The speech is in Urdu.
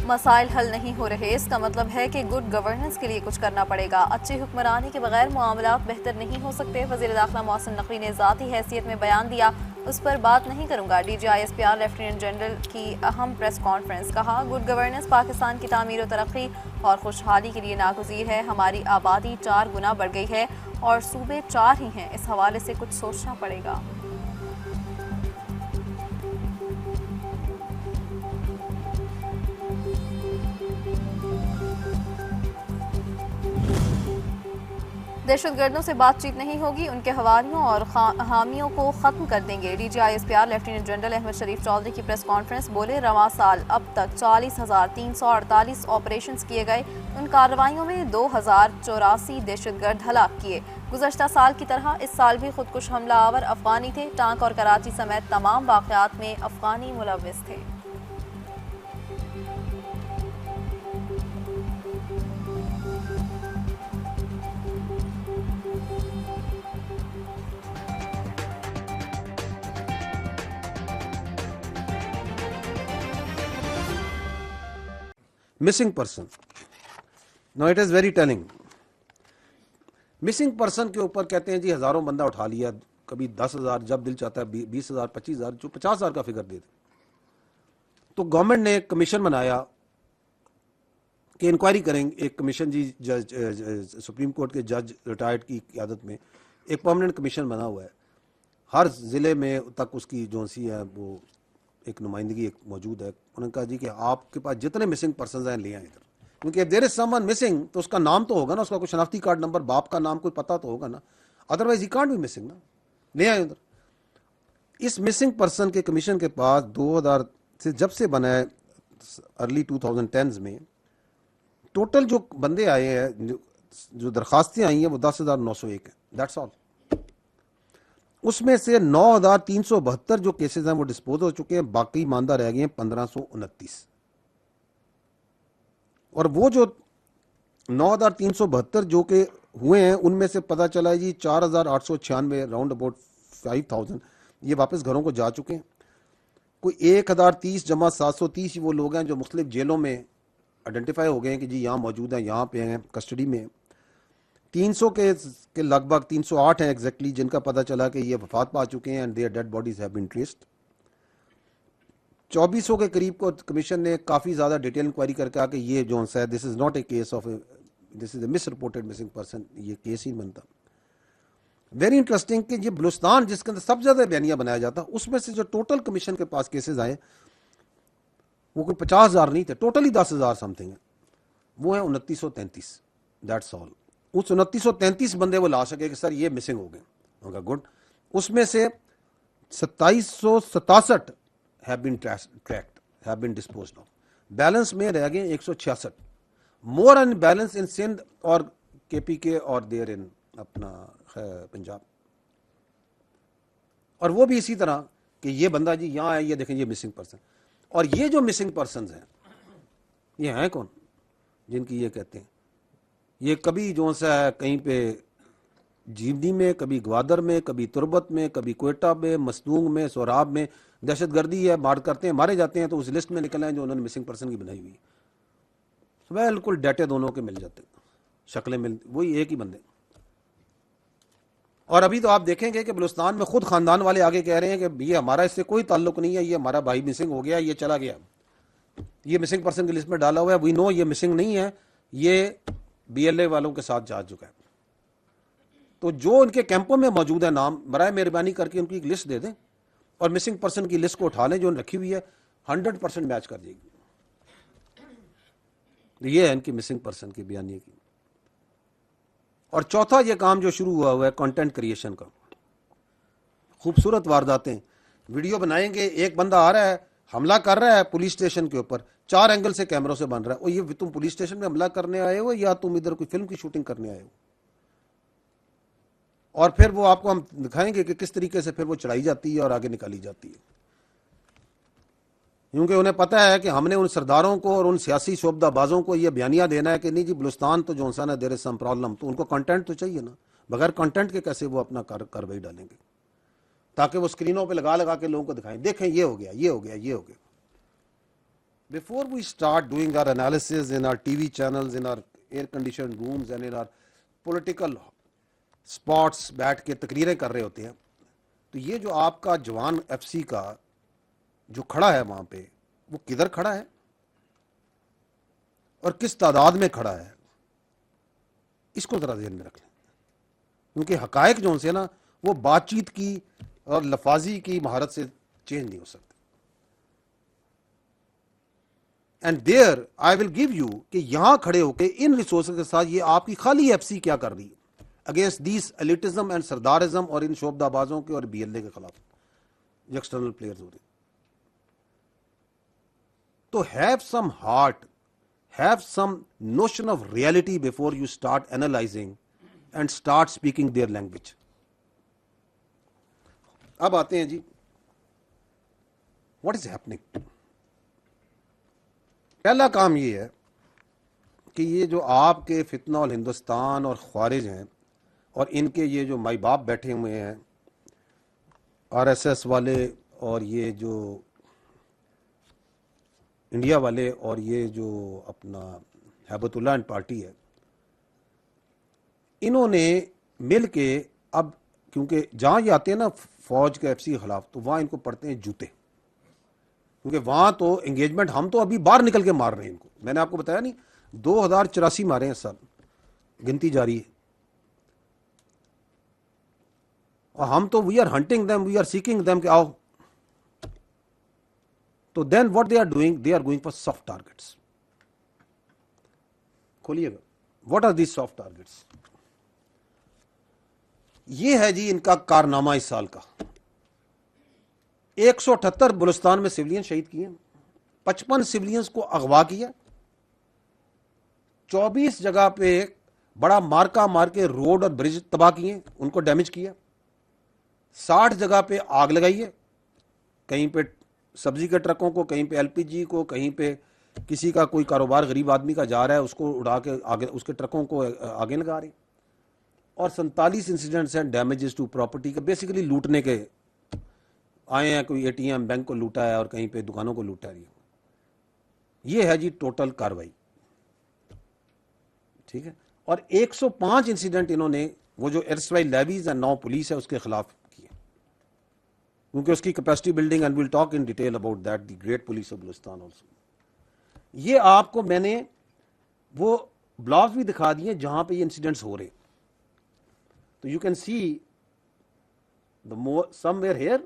مسائل حل نہیں ہو رہے، اس کا مطلب ہے کہ گڈ گورننس کے لیے کچھ کرنا پڑے گا۔ اچھی حکمرانی کے بغیر معاملات بہتر نہیں ہو سکتے۔ وزیر داخلہ محسن نقوی نے ذاتی حیثیت میں بیان دیا، اس پر بات نہیں کروں گا۔ D G I S P R lieutenant general کی اہم پریس کانفرنس۔ کہا، گڈ گورننس پاکستان کی تعمیر و ترقی اور خوشحالی کے لیے ناگزیر ہے۔ ہماری آبادی 4 گنا بڑھ گئی ہے اور صوبے 4 ہی ہیں، اس حوالے سے کچھ سوچنا پڑے گا۔ دہشت گردوں سے بات چیت نہیں ہوگی، ان کے حواریوں اور حامیوں کو ختم کر دیں گے۔ D G I S P R lieutenant general Ahmed Sharif Chaudhry کی پریس کانفرنس۔ بولے، رواں سال اب تک 40,348 آپریشنز کیے گئے، ان کارروائیوں میں 2,084 دہشت گرد ہلاک کیے۔ گزشتہ سال کی طرح اس سال بھی خودکش حملہ آور افغانی تھے۔ ٹانک اور کراچی سمیت تمام واقعات میں افغانی ملوث تھے۔ Missing person, no it is very telling. Missing person کے اوپر کہتے ہیں جی ہزاروں بندہ اٹھا لیا، کبھی 10,000، جب دل چاہتا ہے 20,000، 25,000، جو 50,000 کا فگر دے دے۔ تو گورنمنٹ نے ایک کمیشن بنایا کہ انکوائری کریں گے۔ ایک کمیشن جی جج سپریم کورٹ کے جج ریٹائرڈ کی قیادت میں ایک پرماننٹ کمیشن بنا ہوا ہے۔ ہر ضلع میں تک اس کی جو سی ہے وہ ایک نمائندگی ایک موجود ہے۔ انہوں نے کہا جی کہ آپ کے پاس جتنے مسنگ پرسنز ہیں لے آئیں ادھر، کیونکہ دیر از سم ون مسنگ تو اس کا نام تو ہوگا نا، اس کا کوئی شناختی کارڈ نمبر، باپ کا نام کوئی پتہ تو ہوگا نا، ادروائز ہی کانٹ بھی مسنگ نا، لے آئیں ادھر۔ اس مسنگ پرسن کے کمیشن کے پاس 2000 سے جب سے بنا ہے ارلی 2010s میں ٹوٹل جو بندے آئے ہیں، جو درخواستیں آئی ہیں وہ 10,901 ہیں، دیٹس آل۔ اس میں سے 9,372 جو کیسز ہیں وہ ڈسپوز ہو چکے ہیں، باقی ماندہ رہ گئے ہیں 1,529۔ اور وہ جو 9,372 جو کہ ہوئے ہیں ان میں سے پتہ چلا ہے جی 4,896 راؤنڈ اباؤٹ 5,000 یہ واپس گھروں کو جا چکے ہیں۔ کوئی 1,030 جمع 730 وہ لوگ ہیں جو مختلف جیلوں میں آئیڈینٹیفائی ہو گئے ہیں کہ جی یہاں موجود ہیں، یہاں پہ ہیں کسٹڈی میں۔ 300 کے لگ بھگ 308 ہیں ایگزیکٹلی جن کا پتہ چلا کہ یہ وفات پا چکے ہیں، and their dead bodies have been traced. 2400 کے قریب کو کمیشن نے کافی زیادہ ڈیٹیل انکوائری کر کے کہا کہ یہ جو ہے this is not a case of, this is a misreported missing person, یہ کیس ہی بنتا۔ ویری انٹرسٹنگ کہ یہ بلوچستان جس کے اندر سب سے زیادہ بیانیہ بنایا جاتا، اس میں سے جو ٹوٹل کمیشن کے پاس کیسز آئے وہ کوئی 50,000 نہیں تھے، ٹوٹلی 10,000 سم تھنگ ہے، وہ ہیں 2933، دیٹس آل۔ اس 2933 بندے وہ لا سکے کہ سر یہ مسنگ ہو گئے، گڈ۔ اس میں سے 2767 have been tracked, have been disposed of. Balance میں رہ گئے 166، مور ان بیلنس ان سندھ اور کے پی کے اور دیر ان اپنا پنجاب۔ اور وہ بھی اسی طرح کہ یہ بندہ جی یہاں ہے، یہ دیکھیں یہ مسنگ پرسن۔ اور یہ جو مسنگ پرسنز ہیں یہ ہیں کون جن کی یہ کہتے ہیں؟ یہ کبھی جو سا ہے کہیں پہ جیندی میں، کبھی گوادر میں، کبھی تربت میں، کبھی کوئٹہ میں، مسنونگ میں، سوراب میں دہشت گردی ہے، مار کرتے ہیں، مارے جاتے ہیں، تو اس لسٹ میں نکل آئے جو انہوں نے مسنگ پرسن کی بنائی ہوئی ہے۔ بالکل ڈیٹے دونوں کے مل جاتے ہیں، شکلیں مل، وہی ایک ہی بندے۔ اور ابھی تو آپ دیکھیں گے کہ بلوچستان میں خود خاندان والے آگے کہہ رہے ہیں کہ یہ ہمارا اس سے کوئی تعلق نہیں ہے، یہ ہمارا بھائی مسنگ ہو گیا، یہ چلا گیا، یہ مسنگ پرسن کی لسٹ میں ڈالا ہوا ہے، وی نو یہ مسنگ نہیں ہے، یہ بی ایل اے والوں کے ساتھ جا چکا ہے۔ تو جو ان کے کیمپوں میں موجود ہے نام، برائے مہربانی کر کے ان کی ایک لسٹ دے دیں اور مسنگ پرسن کی لسٹ کو اٹھا لیں جو رکھی ہوئی ہے، 100% میچ کر جائے گی۔ یہ ہے ان کی مسنگ پرسن کی بیانیے کی۔ اور چوتھا یہ کام جو شروع ہوا ہے کنٹینٹ کریشن کا، خوبصورت وارداتیں، ویڈیو بنائیں گے، ایک بندہ آ رہا ہے حملہ کر رہا ہے پولیس اسٹیشن کے اوپر، 4 اینگل سے کیمروں سے بن رہا ہے، اور یہ تم پولیس اسٹیشن میں حملہ کرنے آئے ہو یا تم ادھر کوئی فلم کی شوٹنگ کرنے آئے ہو؟ اور پھر وہ آپ کو ہم دکھائیں گے کہ کس طریقے سے پھر وہ چڑھائی جاتی ہے اور آگے نکالی جاتی ہے، کیونکہ انہیں پتہ ہے کہ ہم نے ان سرداروں کو اور ان سیاسی شعبدہ بازوں کو یہ بیانیہ دینا ہے کہ نہیں جی بلوچستان تو جو انسان ہے دیر از سم پرابلم، تو ان کو کنٹینٹ تو چاہیے نا، بغیر کنٹینٹ کے کیسے وہ اپنا کارروائی ڈالیں گے، تاکہ وہ اسکرینوں پہ لگا لگا کے لوگوں کو دکھائیں، دیکھیں یہ ہو گیا، یہ ہو گیا، یہ ہو گیا۔ before we start doing our analysis in our TV channels, in our air conditioned rooms and in our political spots بیٹھ کے تقریریں کر رہے ہوتے ہیں, تو یہ جو آپ کا جوان ایف سی کا جو کھڑا ہے وہاں پہ, وہ کدھر کھڑا ہے اور کس تعداد میں کھڑا ہے, اس کو ذرا ذہن میں رکھ لیں, کیونکہ حقائق جو ان سے نا وہ بات چیت کی اور لفاظی کی مہارت سے چینج نہیں ہو سکتے. And there I will give you کہ یہاں کھڑے ہو کے ان ریسورسز کے ساتھ یہ آپ کی خالی ایف سی کیا کر رہی ہے اگینسٹ دیس ایلیٹزم اینڈ سردارزم اور ان شعبدہ بازوں کے اور بی ایل اے کے خلاف جو ایکسٹرنل پلیئرز ہو رہے ہیں. تو have some heart, have some notion of reality before you start analyzing and start speaking their language. اب آتے ہیں جی واٹ از ہیپننگ. پہلا کام یہ ہے کہ یہ جو آپ کے فتنہ الہندوستان اور خوارج ہیں اور ان کے یہ جو مائی باپ بیٹھے ہوئے ہیں آر ایس ایس والے اور یہ جو انڈیا والے اور یہ جو اپنا ہیبت اللہ اینڈ پارٹی ہے, انہوں نے مل کے اب کیونکہ جہاں یہ آتے ہیں نا فوج کے ایف سی کے خلاف, تو وہاں ان کو پڑتے ہیں جوتے, کیونکہ وہاں تو انگیجمنٹ ہم تو ابھی باہر نکل کے مار رہے ہیں ان کو. میں نے آپ کو بتایا نہیں 2084 مارے ہیں سب, گنتی جاری ہے, اور ہم تو we are hunting them, we are seeking them کہ آؤ. تو then what they are doing, they are going for soft targets. کھولیے گا what are these soft targets. یہ ہے جی ان کا کارنامہ اس سال کا. 178 بلوچستان میں سویلین شہید کیے, 55 سویلینز کو اغوا کیا, 24 جگہ پہ بڑا مارکا مار کے روڈ اور برج تباہ کیے, ان کو ڈیمیج کیا, 60 جگہ پہ آگ لگائی ہے, کہیں پہ سبزی کے ٹرکوں کو, کہیں پہ ایل پی جی کو, کہیں پہ کسی کا کوئی کاروبار غریب آدمی کا جا رہا ہے اس کو اڑا کے آگے اس کے ٹرکوں کو آگے لگا رہے. اور 47 انسیڈنٹس ہیں ڈیمیجز ٹو پراپرٹی کے, بیسیکلی لوٹنے کے آئے ہیں, کوئی اے ٹی ایم بینک کو لوٹا ہے اور کہیں پہ دکانوں کو لوٹا ہے. یہ ہے جی ٹوٹل کاروائی, ٹھیک ہے. اور 105 انسیڈنٹ انہوں نے وہ جو ایرسٹرائل لیویز اینڈ ناؤ پولیس ہے اس کے خلاف کیے, کیونکہ اس کی capacity building and we'll talk in detail about that, the great police of Balochistan also. یہ آپ کو میں نے وہ بلاگز بھی دکھا دیے جہاں پہ یہ انسیڈنٹس ہو رہے, تو you can see the more somewhere here